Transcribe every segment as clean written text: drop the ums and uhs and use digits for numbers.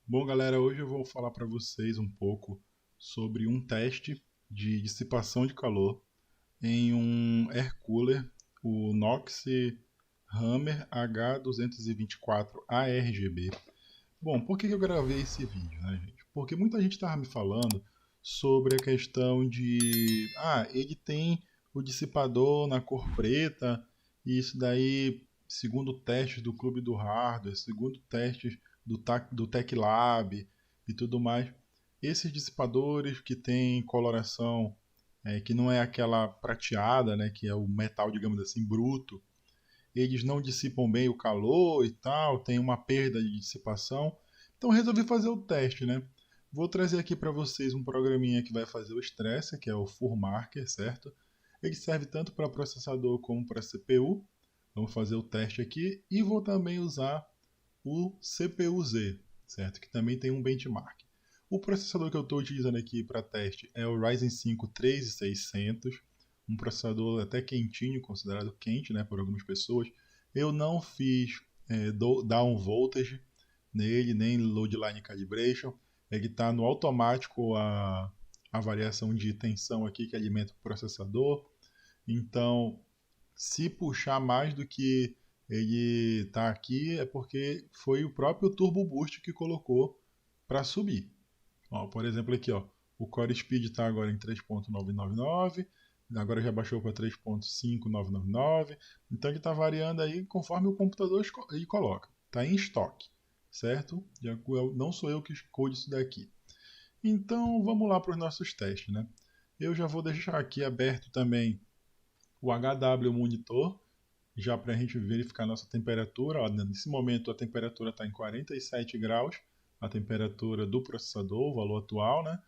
Bom, galera, hoje eu vou falar para vocês um pouco sobre um teste de dissipação de calor em um air cooler, o Nox Hammer H224 ARGB. Bom, por que eu gravei esse vídeo, né, gente? Porque muita gente estava me falando sobre a questão de, ele tem o dissipador na cor preta, e isso daí, segundo testes do Clube do Hardware, segundo testes do Tech Lab e tudo mais, esses dissipadores que têm coloração que não é aquela prateada, né, que é o metal, digamos assim, bruto, eles não dissipam bem o calor e tal, tem uma perda de dissipação. Então resolvi fazer o teste, né? Vou trazer aqui para vocês um programinha que vai fazer o stress, que é o FurMarker, certo? Ele serve tanto para processador como para CPU. Vamos fazer o teste aqui e vou também usar o CPU-Z, certo? Que também tem um benchmark. O processador que eu estou utilizando aqui para teste é o Ryzen 5 3600, um processador até quentinho, considerado quente, né, por algumas pessoas. Eu não fiz down voltage nele, nem load line calibration. Ele está no automático a variação de tensão aqui que alimenta o processador. Então, se puxar mais do que ele está aqui, é porque foi o próprio Turbo Boost que colocou para subir. Ó, por exemplo, aqui, ó, o Core Speed está agora em 3.999, agora já baixou para 3.5999, então ele está variando aí conforme o computador ele coloca. Está em estoque, certo? Não sou eu que escolho isso daqui. Então vamos lá para os nossos testes, né? Eu já vou deixar aqui aberto também o HW Monitor, já para a gente verificar a nossa temperatura. Ó, nesse momento a temperatura está em 47 graus, a temperatura do processador, o valor atual, né?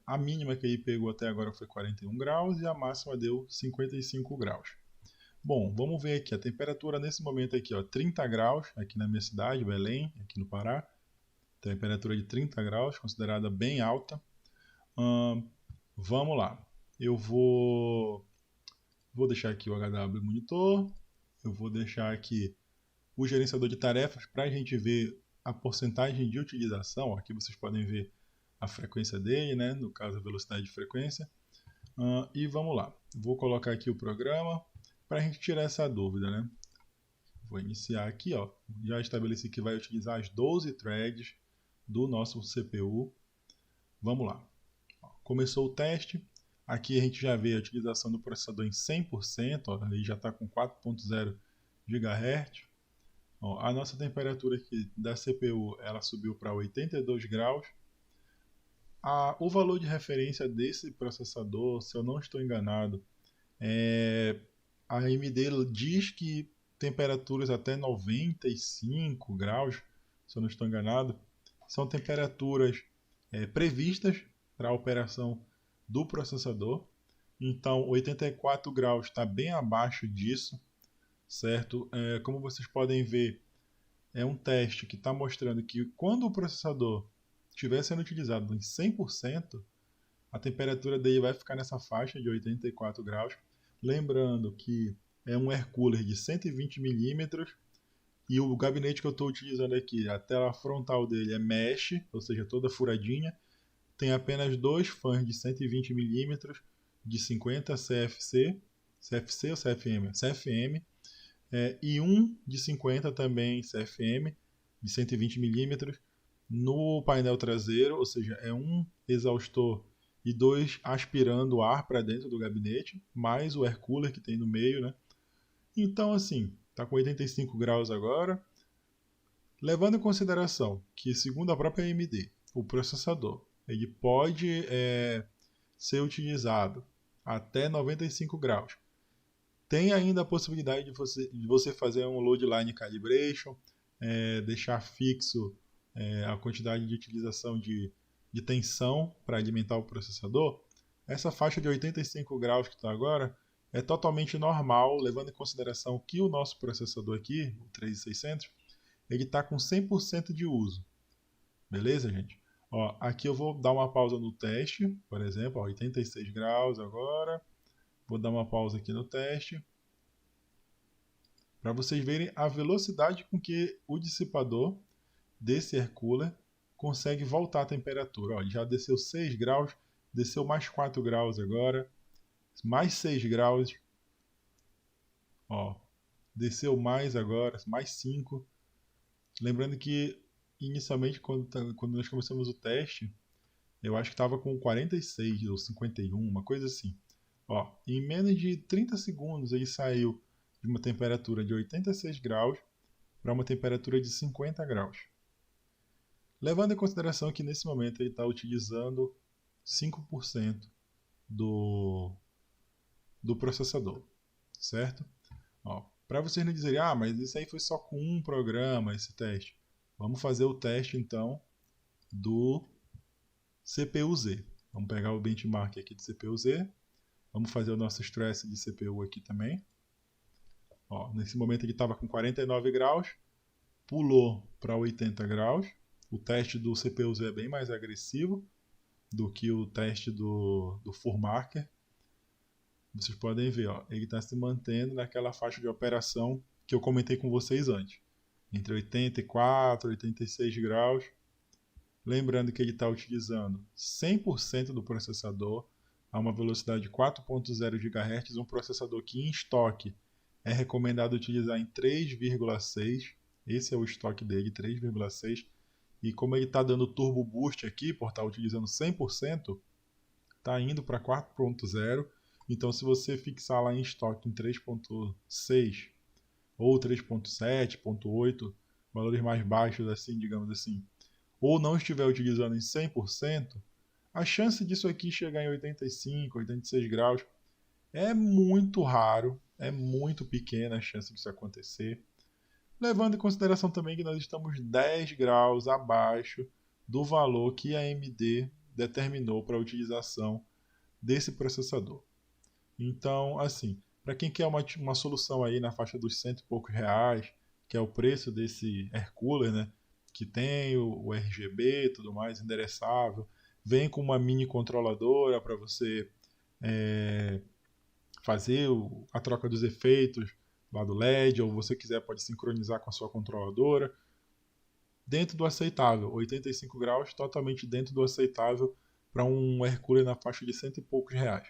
A mínima que ele pegou até agora foi 41 graus e a máxima deu 55 graus. Bom, vamos ver aqui, a temperatura nesse momento aqui, ó, 30 graus, aqui na minha cidade, Belém, aqui no Pará. Temperatura de 30 graus, considerada bem alta. Vamos lá. Eu vou deixar aqui o HW monitor, eu vou deixar aqui o gerenciador de tarefas para a gente ver a porcentagem de utilização. Aqui vocês podem ver a frequência dele, né? No caso, a velocidade de frequência. E vamos lá. Vou colocar aqui o programa para a gente tirar essa dúvida, né? Vou iniciar aqui, ó. Já estabeleci que vai utilizar as 12 threads do nosso CPU. Vamos lá. Começou o teste. Aqui a gente já vê a utilização do processador em 100%, ó, ele já está com 4.0 GHz. Ó, a nossa temperatura aqui da CPU ela subiu para 82 graus. O valor de referência desse processador, se eu não estou enganado, a AMD diz que temperaturas até 95 graus, se eu não estou enganado, são temperaturas previstas para a operação do processador. Então, 84 graus está bem abaixo disso, certo? Como vocês podem ver, é um teste que está mostrando que quando o processador estiver sendo utilizado em 100%, a temperatura dele vai ficar nessa faixa de 84 graus. Lembrando que é um air cooler de 120 milímetros e o gabinete que eu estou utilizando aqui, a tela frontal dele é mesh, ou seja, toda furadinha. Tem apenas dois fãs de 120 milímetros de 50 CFC, CFC ou CFM? CFM, e um de 50 também CFM, de 120 milímetros, no painel traseiro, ou seja, é um exaustor e dois aspirando ar para dentro do gabinete, mais o air cooler que tem no meio, né? Então, assim, está com 85 graus agora, levando em consideração que, segundo a própria AMD, o processador ele pode ser utilizado até 95 graus. Tem ainda a possibilidade de você fazer um load line calibration, deixar fixo a quantidade de utilização de tensão para alimentar o processador. Essa faixa de 85 graus que está agora é totalmente normal, levando em consideração que o nosso processador aqui, o 3600, ele está com 100% de uso. Beleza, gente? Ó, aqui eu vou dar uma pausa no teste, por exemplo, ó, 86 graus agora. Vou dar uma pausa aqui no teste para vocês verem a velocidade com que o dissipador desse air cooler consegue voltar a temperatura. Ó, já desceu 6 graus, desceu mais 4 graus agora, mais 6 graus, ó, desceu mais agora, mais 5. Lembrando que inicialmente quando nós começamos o teste, eu acho que estava com 46 ou 51, uma coisa assim. Ó, em menos de 30 segundos ele saiu de uma temperatura de 86 graus para uma temperatura de 50 graus. Levando em consideração que nesse momento ele está utilizando 5% do processador, certo? Para vocês não dizerem, mas isso aí foi só com um programa, esse teste. Vamos fazer o teste então do CPU-Z. Vamos pegar o benchmark aqui do CPU-Z. Vamos fazer o nosso stress de CPU aqui também. Ó, nesse momento ele estava com 49 graus, pulou para 80 graus. O teste do CPU-Z é bem mais agressivo do que o teste do FurMarker. Vocês podem ver, ó, ele está se mantendo naquela faixa de operação que eu comentei com vocês antes, entre 84 e 86 graus. Lembrando que ele está utilizando 100% do processador a uma velocidade de 4.0 GHz, um processador que em estoque é recomendado utilizar em 3,6. Esse é o estoque dele, 3,6. E como ele está dando turbo boost aqui, por estar utilizando 100%, está indo para 4.0. Então, se você fixar lá em estoque em 3.6 ou 3.7, 0.8, valores mais baixos, assim, digamos assim, ou não estiver utilizando em 100%, a chance disso aqui chegar em 85, 86 graus é muito raro, é muito pequena a chance disso acontecer. Levando em consideração também que nós estamos 10 graus abaixo do valor que a AMD determinou para a utilização desse processador. Então, assim, para quem quer uma solução aí na faixa dos cento e poucos reais, que é o preço desse Air Cooler, né? Que tem o RGB e tudo mais, endereçável, vem com uma mini controladora para você fazer a troca dos efeitos lá do LED, ou você quiser pode sincronizar com a sua controladora. Dentro do aceitável, 85 graus, totalmente dentro do aceitável para um Air Cooler na faixa de cento e poucos reais.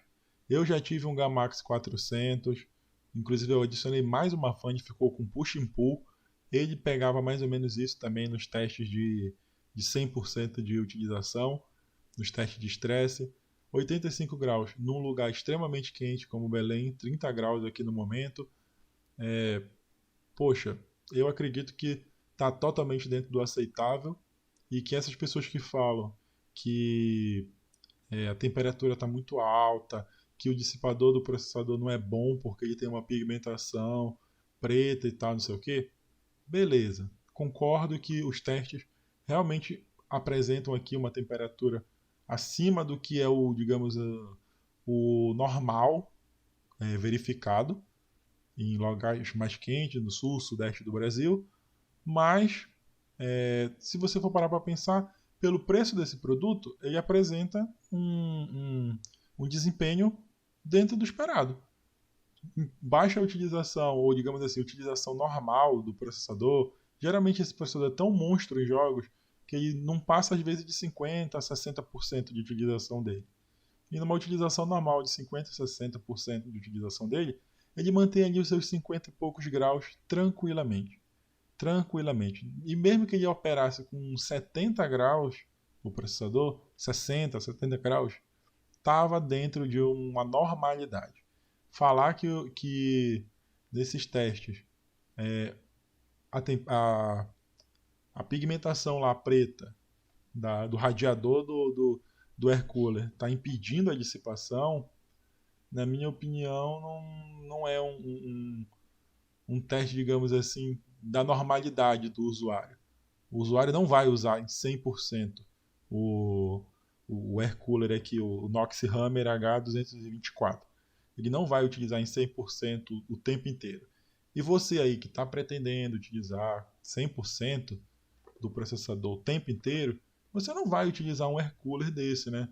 Eu já tive um Gamax 400, inclusive eu adicionei mais uma fan, ficou com push and pull. Ele pegava mais ou menos isso também nos testes de 100% de utilização, nos testes de estresse. 85 graus num lugar extremamente quente como Belém, 30 graus aqui no momento. Poxa, eu acredito que está totalmente dentro do aceitável e que essas pessoas que falam que a temperatura está muito alta, que o dissipador do processador não é bom porque ele tem uma pigmentação preta e tal, não sei o que, beleza, concordo que os testes realmente apresentam aqui uma temperatura acima do que é o, digamos, o normal verificado em lugares mais quentes, no sul, sudeste do Brasil, mas se você for parar para pensar, pelo preço desse produto, ele apresenta um desempenho dentro do esperado. Baixa utilização, ou digamos assim, utilização normal do processador. Geralmente esse processador é tão monstro em jogos que ele não passa às vezes de 50% a 60% de utilização dele. E numa utilização normal de 50% a 60% de utilização dele, ele mantém ali os seus 50 e poucos graus tranquilamente. Tranquilamente. E mesmo que ele operasse com 70 graus, o processador, 60, 70 graus, estava dentro de uma normalidade. Falar que nesses testes a pigmentação lá preta do radiador do air cooler está impedindo a dissipação, na minha opinião, não é um teste, digamos assim, da normalidade do usuário. O usuário não vai usar em 100% o air cooler aqui, o Nox Hammer H224. Ele não vai utilizar em 100% o tempo inteiro. E você aí que está pretendendo utilizar 100% do processador o tempo inteiro, você não vai utilizar um air cooler desse, né?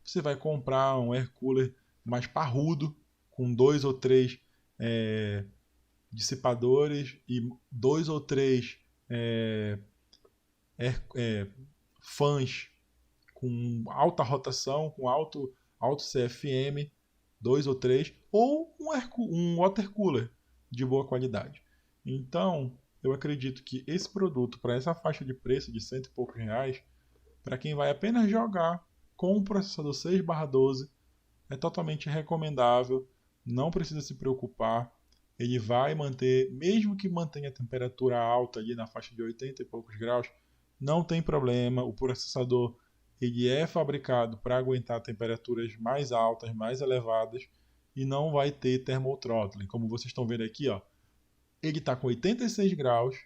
Você vai comprar um air cooler mais parrudo, com 2 ou 3 dissipadores e 2 ou 3 fãs com alta rotação, com alto CFM, 2 ou 3, ou um water cooler de boa qualidade. Então, eu acredito que esse produto, para essa faixa de preço de cento e poucos reais, para quem vai apenas jogar com um processador 6/12, é totalmente recomendável, não precisa se preocupar. Ele vai manter, mesmo que mantenha a temperatura alta ali na faixa de 80 e poucos graus, não tem problema. O processador ele é fabricado para aguentar temperaturas mais altas, mais elevadas, e não vai ter thermal throttling. Como vocês estão vendo aqui, ó, ele está com 86 graus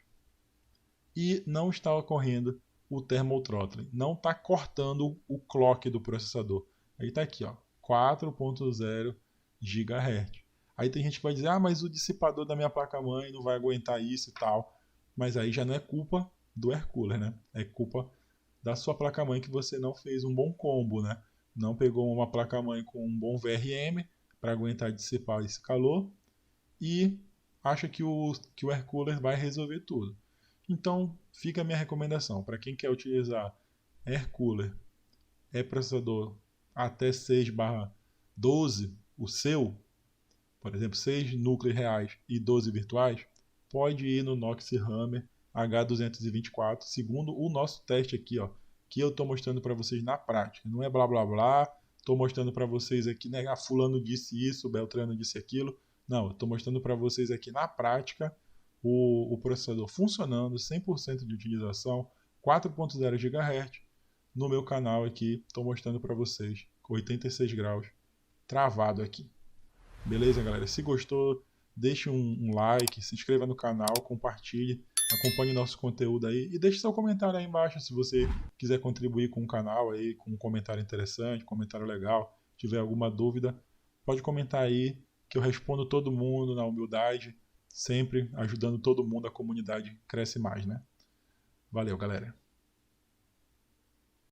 e não está ocorrendo o thermal throttling. Não está cortando o clock do processador. Ele está aqui, ó, 4.0 GHz. Aí tem gente que vai dizer, ah, mas o dissipador da minha placa-mãe não vai aguentar isso e tal. Mas aí já não é culpa do air cooler, né? É culpa da sua placa-mãe que você não fez um bom combo, né? Não pegou uma placa-mãe com um bom VRM para aguentar dissipar esse calor e acha que o air cooler vai resolver tudo. Então, fica a minha recomendação. Para quem quer utilizar air cooler, é processador até 6/12, o seu, por exemplo, 6 núcleos reais e 12 virtuais, pode ir no Nox Hammer H224, segundo o nosso teste aqui, ó, que eu estou mostrando para vocês na prática. Não é blá blá blá, estou mostrando para vocês aqui, né, ah, fulano disse isso, Beltrano disse aquilo. Não, estou mostrando para vocês aqui na prática o processador funcionando, 100% de utilização, 4.0 GHz. No meu canal aqui, estou mostrando para vocês, 86 graus, travado aqui. Beleza, galera? Se gostou, deixe um like, se inscreva no canal, compartilhe, acompanhe nosso conteúdo aí e deixe seu comentário aí embaixo se você quiser contribuir com o canal aí, com um comentário interessante, comentário legal, tiver alguma dúvida, pode comentar aí que eu respondo todo mundo na humildade, sempre ajudando todo mundo, a comunidade cresce mais, né? Valeu, galera!